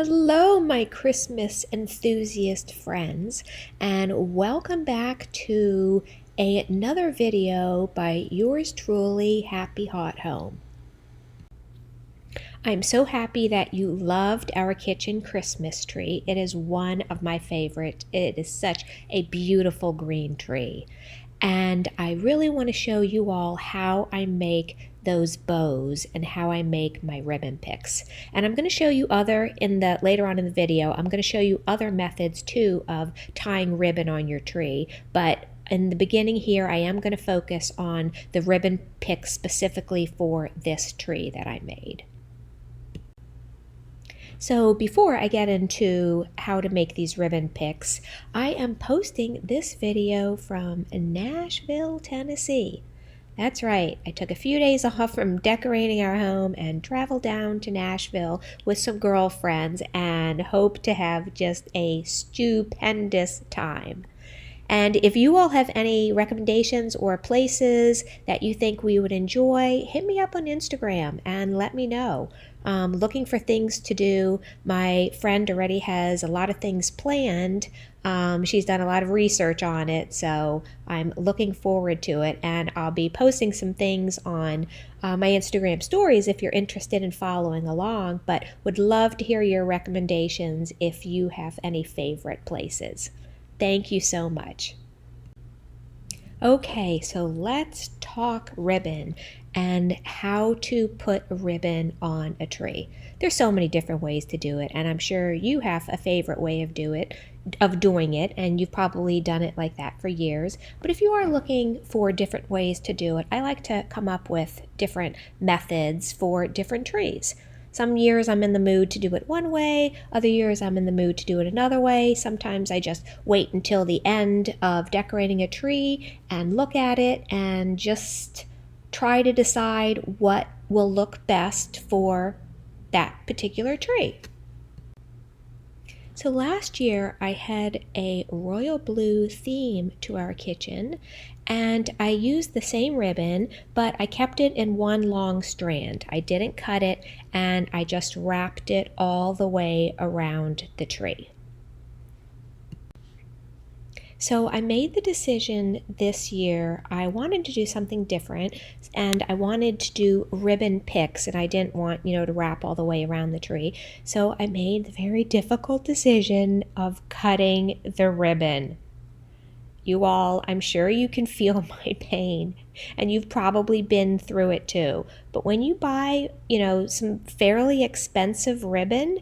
Hello, my Christmas enthusiast friends, and welcome back to another video by yours truly, Happy Hot Home. I'm so happy that you loved our kitchen Christmas tree. It is one of my favorites. It is such a beautiful green tree. And I really want to show you all how I make those bows and how I make my ribbon picks. And I'm going to show you later on in the video, I'm going to show you other methods too of tying ribbon on your tree. But in the beginning here, I am going to focus on the ribbon picks specifically for this tree that I made. So before I get into how to make these ribbon picks, I am posting this video from Nashville, Tennessee. That's right, I took a few days off from decorating our home and traveled down to Nashville with some girlfriends and hope to have just a stupendous time. And if you all have any recommendations or places that you think we would enjoy, hit me up on Instagram and let me know. Looking for things to do. My friend already has a lot of things planned. She's done a lot of research on it, so I'm looking forward to it. And I'll be posting some things on my Instagram stories if you're interested in following along, but would love to hear your recommendations if you have any favorite places. Thank you so much. Okay, so let's talk ribbon and how to put a ribbon on a tree. There's so many different ways to do it, and I'm sure you have a favorite way of doing it, and you've probably done it like that for years. But if you are looking for different ways to do it, I like to come up with different methods for different trees. Some years I'm in the mood to do it one way, other years I'm in the mood to do it another way. Sometimes I just wait until the end of decorating a tree and look at it and just try to decide what will look best for that particular tree. So last year I had a royal blue theme to our kitchen, and I used the same ribbon, but I kept it in one long strand. I didn't cut it, and I just wrapped it all the way around the tree. So I made the decision this year, I wanted to do something different, and I wanted to do ribbon picks, and I didn't want, to wrap all the way around the tree. So I made the very difficult decision of cutting the ribbon. You all, I'm sure you can feel my pain, and you've probably been through it too. But when you buy, some fairly expensive ribbon,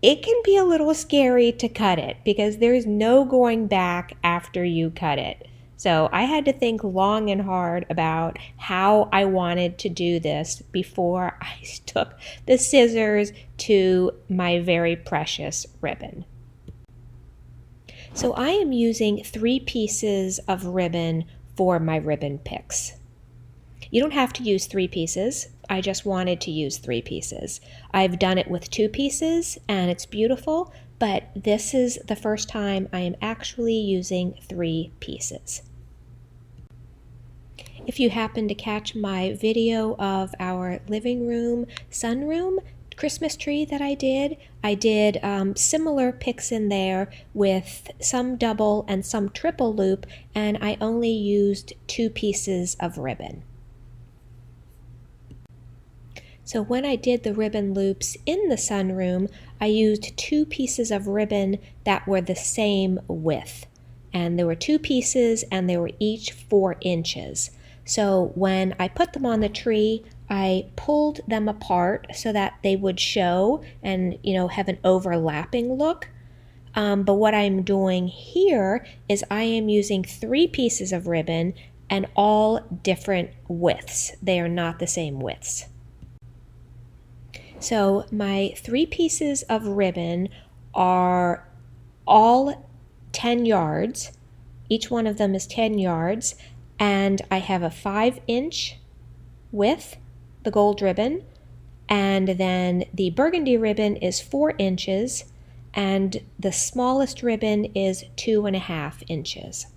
it can be a little scary to cut it because there's no going back after you cut it. So I had to think long and hard about how I wanted to do this before I took the scissors to my very precious ribbon. So I am using 3 pieces of ribbon for my ribbon picks. You don't have to use 3 pieces. I just wanted to use 3 pieces. I've done it with 2 pieces and it's beautiful, but this is the first time I am actually using 3 pieces. If you happen to catch my video of our living room, sunroom, Christmas tree that I did similar picks in there with some double and some triple loop, and I only used 2 pieces of ribbon. So when I did the ribbon loops in the sunroom, I used 2 pieces of ribbon that were the same width. And there were 2 pieces and they were each 4 inches. So when I put them on the tree, I pulled them apart so that they would show and have an overlapping look. But what I'm doing here is I am using 3 pieces of ribbon and all different widths. They are not the same widths. So my 3 pieces of ribbon are all 10 yards. Each one of them is 10 yards. And I have a 5-inch width, the gold ribbon. And then the burgundy ribbon is 4 inches. And the smallest ribbon is 2.5 inches.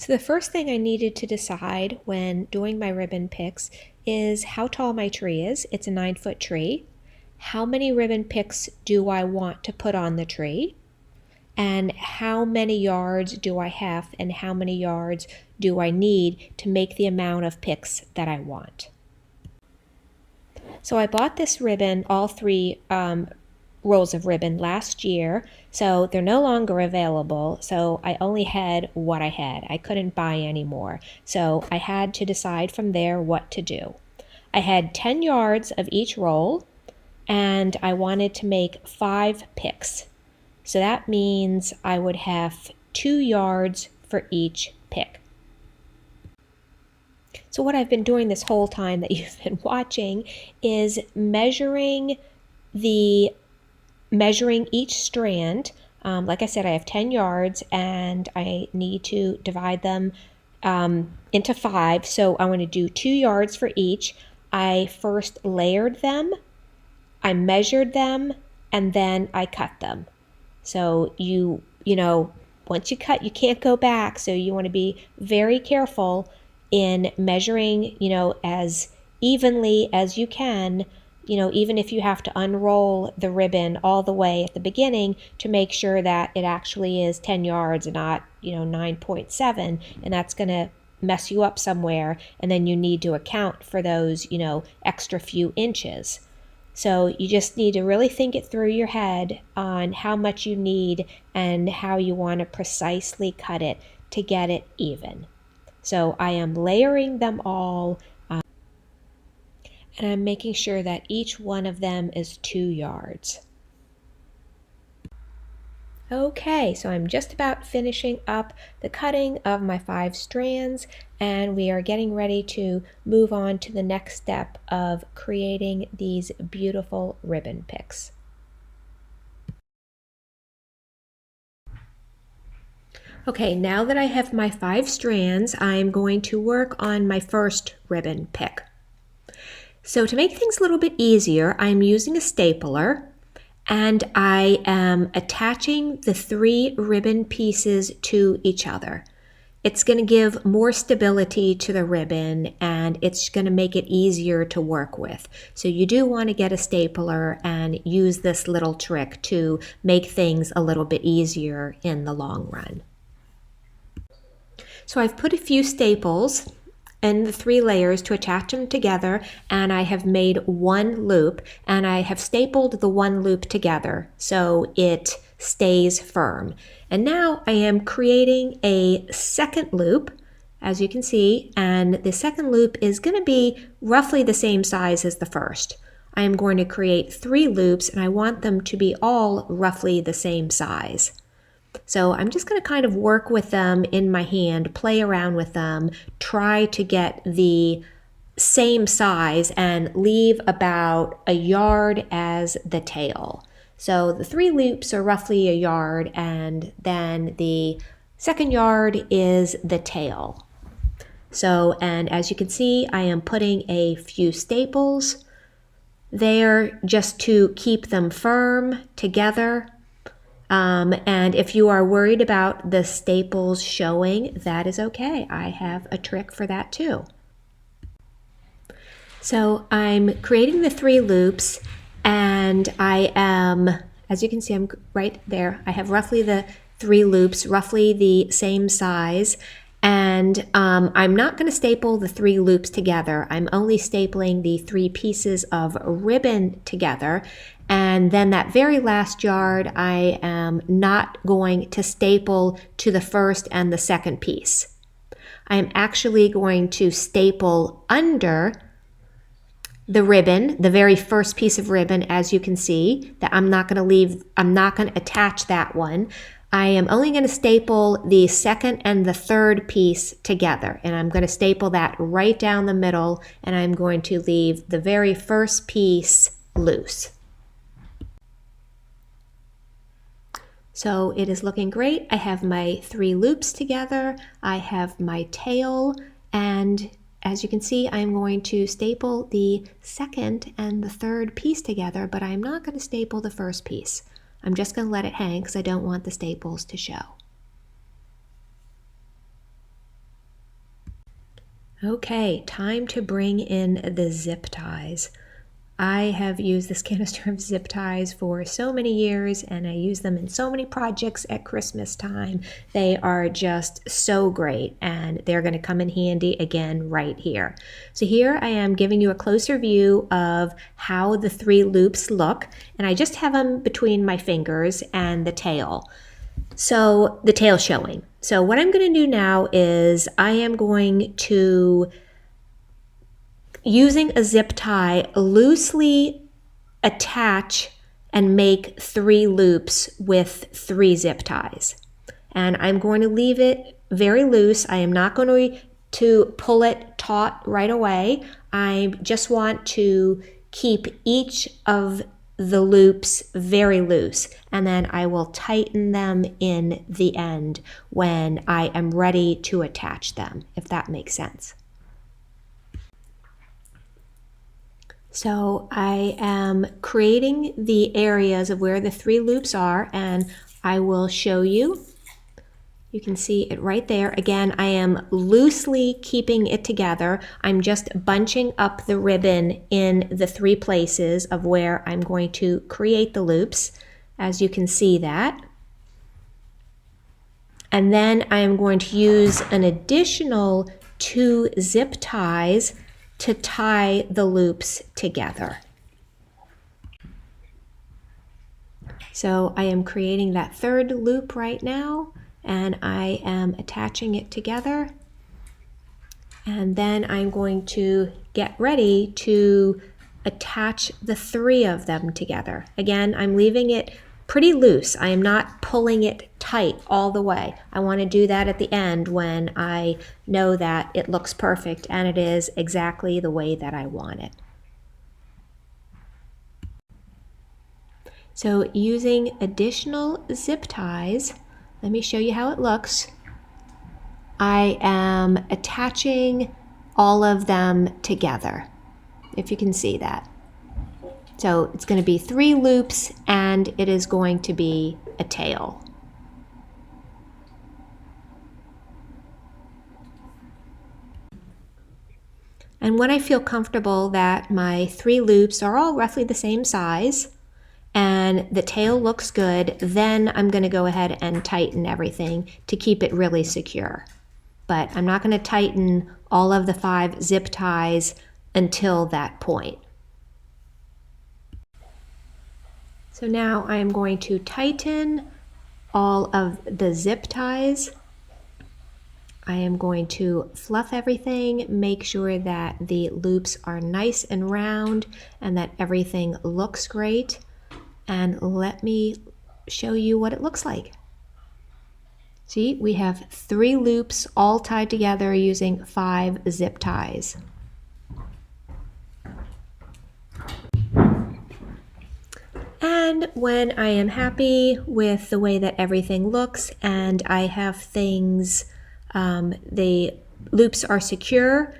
So the first thing I needed to decide when doing my ribbon picks is how tall my tree is. It's a 9-foot tree. how many ribbon picks do I want to put on the tree, and how many yards do I have and how many yards do I need to make the amount of picks that I want. So I bought this ribbon, all three rolls of ribbon last year, so they're no longer available. So I only had what I had. I couldn't buy any more. So I had to decide from there what to do. I had 10 yards of each roll, and I wanted to make 5 picks. So that means I would have 2 yards for each pick. So what I've been doing this whole time that you've been watching is measuring each strand. Like I said, I have 10 yards and I need to divide them into 5. So I want to do 2 yards for each. I first layered them, I measured them, and then I cut them. So you know, once you cut, you can't go back. So you want to be very careful in measuring, as evenly as you can, even if you have to unroll the ribbon all the way at the beginning to make sure that it actually is 10 yards and not, 9.7, and that's going to mess you up somewhere, and then you need to account for those, extra few inches. So you just need to really think it through your head on how much you need and how you want to precisely cut it to get it even. So I am layering them all, and I'm making sure that each one of them is 2 yards. Okay, so I'm just about finishing up the cutting of my 5 strands, and we are getting ready to move on to the next step of creating these beautiful ribbon picks. Okay, now that I have my 5 strands, I'm going to work on my first ribbon pick. So to make things a little bit easier, I'm using a stapler, and I am attaching the 3 ribbon pieces to each other. It's going to give more stability to the ribbon, and it's going to make it easier to work with. So you do want to get a stapler and use this little trick to make things a little bit easier in the long run. So I've put a few staples in the 3 layers to attach them together, and I have made 1 loop, and I have stapled the 1 loop together so it stays firm. And now I am creating a second loop, as you can see, and the second loop is going to be roughly the same size as the first. I am going to create 3 loops, and I want them to be all roughly the same size. So I'm just going to kind of work with them in my hand, play around with them, try to get the same size and leave about a yard as the tail. So the 3 loops are roughly a yard, and then the second yard is the tail. So, and as you can see, I am putting a few staples there just to keep them firm together. And if you are worried about the staples showing, that is okay. I have a trick for that too. So I'm creating the 3 loops, and I am, as you can see, I'm right there. I have roughly the 3 loops, roughly the same size. And I'm not going to staple the 3 loops together. I'm only stapling the 3 pieces of ribbon together. And then that very last yard, I am not going to staple to the first and the second piece. I am actually going to staple under the ribbon, the very first piece of ribbon, as you can see, that I'm not going to attach that one. I am only going to staple the second and the third piece together, and I'm going to staple that right down the middle, and I'm going to leave the very first piece loose. So it is looking great. I have my 3 loops together, I have my tail, and as you can see, I'm going to staple the second and the third piece together, but I'm not going to staple the first piece. I'm just going to let it hang because I don't want the staples to show. Okay, time to bring in the zip ties. I have used this canister of zip ties for so many years, and I use them in so many projects at Christmas time. They are just so great, and they're going to come in handy again right here. So here I am giving you a closer view of how the 3 loops look, and I just have them between my fingers and the tail. So the tail showing. So what I'm going to do now is I am going to, using a zip tie, loosely attach and make 3 loops with 3 zip ties. And I'm going to leave it very loose. I am not going to pull it taut right away. I just want to keep each of the loops very loose, and then I will tighten them in the end when I am ready to attach them, if that makes sense. So I am creating the areas of where the 3 loops are, and I will show you. You can see it right there. Again, I am loosely keeping it together. I'm just bunching up the ribbon in the 3 places of where I'm going to create the loops, as you can see that. And then I am going to use an additional 2 zip ties to tie the loops together. So I am creating that 3rd loop right now, and I am attaching it together. And then I'm going to get ready to attach the 3 of them together. Again, I'm leaving it pretty loose. I am not pulling it tight all the way. I want to do that at the end when I know that it looks perfect and it is exactly the way that I want it. So using additional zip ties, let me show you how it looks. I am attaching all of them together, if you can see that. So it's going to be 3 loops, and it is going to be a tail. And when I feel comfortable that my 3 loops are all roughly the same size and the tail looks good, then I'm going to go ahead and tighten everything to keep it really secure. But I'm not going to tighten all of the 5 zip ties until that point. So now I am going to tighten all of the zip ties. I am going to fluff everything, make sure that the loops are nice and round and that everything looks great. And let me show you what it looks like. See, we have 3 loops all tied together using 5 zip ties. And when I am happy with the way that everything looks and I have things, the loops are secure,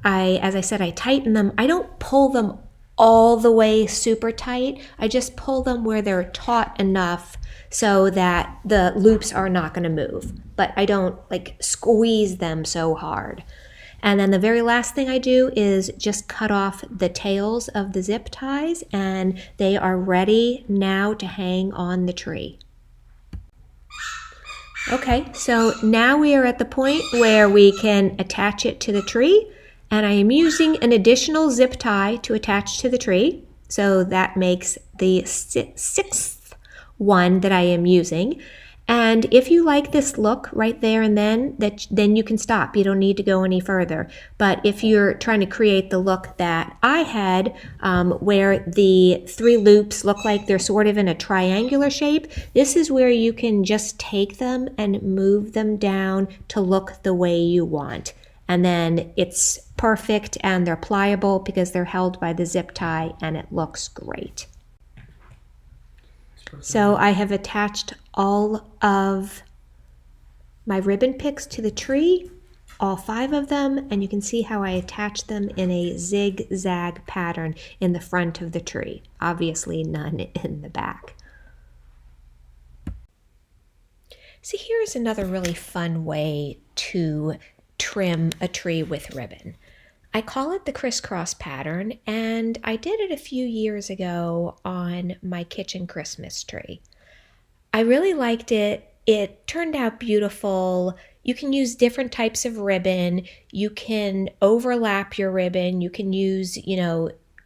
as I said, I tighten them. I don't pull them all the way super tight. I just pull them where they're taut enough so that the loops are not going to move. But I don't like squeeze them so hard. And then the very last thing I do is just cut off the tails of the zip ties, and they are ready now to hang on the tree. Okay, so now we are at the point where we can attach it to the tree, and I am using an additional zip tie to attach to the tree. So that makes the 6th one that I am using. And if you like this look right there and then you can stop. You don't need to go any further. But if you're trying to create the look that I had, where the 3 loops look like they're sort of in a triangular shape, this is where you can just take them and move them down to look the way you want. And then it's perfect and they're pliable because they're held by the zip tie and it looks great. So I have attached all of my ribbon picks to the tree, all 5 of them, and you can see how I attach them in a zigzag pattern in the front of the tree. Obviously none in the back. So here's another really fun way to trim a tree with ribbon. I call it the crisscross pattern, and I did it a few years ago on my kitchen Christmas tree. I really liked it. It turned out beautiful. You can use different types of ribbon. You can overlap your ribbon. You can use,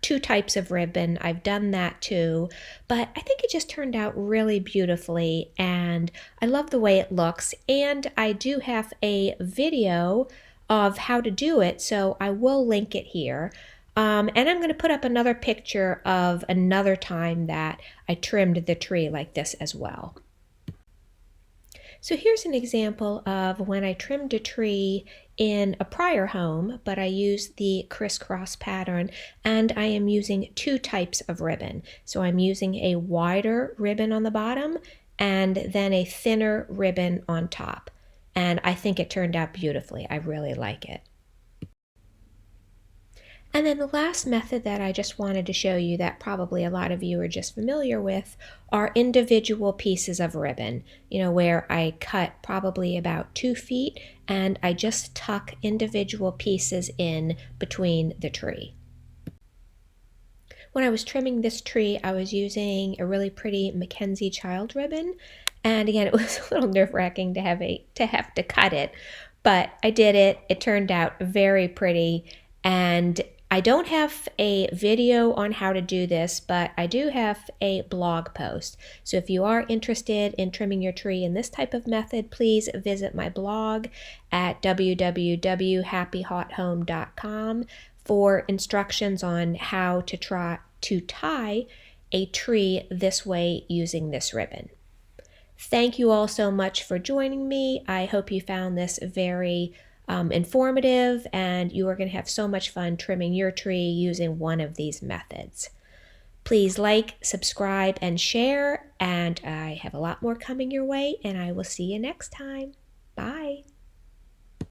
two types of ribbon. I've done that too. But I think it just turned out really beautifully, and I love the way it looks. And I do have a video of how to do it, so I will link it here. And I'm going to put up another picture of another time that I trimmed the tree like this as well. So here's an example of when I trimmed a tree in a prior home, but I used the crisscross pattern, and I am using two types of ribbon. So I'm using a wider ribbon on the bottom and then a thinner ribbon on top. And I think it turned out beautifully. I really like it. And then the last method that I just wanted to show you that probably a lot of you are just familiar with are individual pieces of ribbon, where I cut probably about 2 feet and I just tuck individual pieces in between the tree. When I was trimming this tree, I was using a really pretty Mackenzie child ribbon. And again, it was a little nerve-wracking to have to cut it, but I did it. It turned out very pretty. And I don't have a video on how to do this, but I do have a blog post. So if you are interested in trimming your tree in this type of method, please visit my blog at www.happyhothome.com for instructions on how to try to tie a tree this way using this ribbon. Thank you all so much for joining me. I hope you found this very informative, and you are going to have so much fun trimming your tree using one of these methods. Please like, subscribe, and share, and I have a lot more coming your way, and I will see you next time. Bye.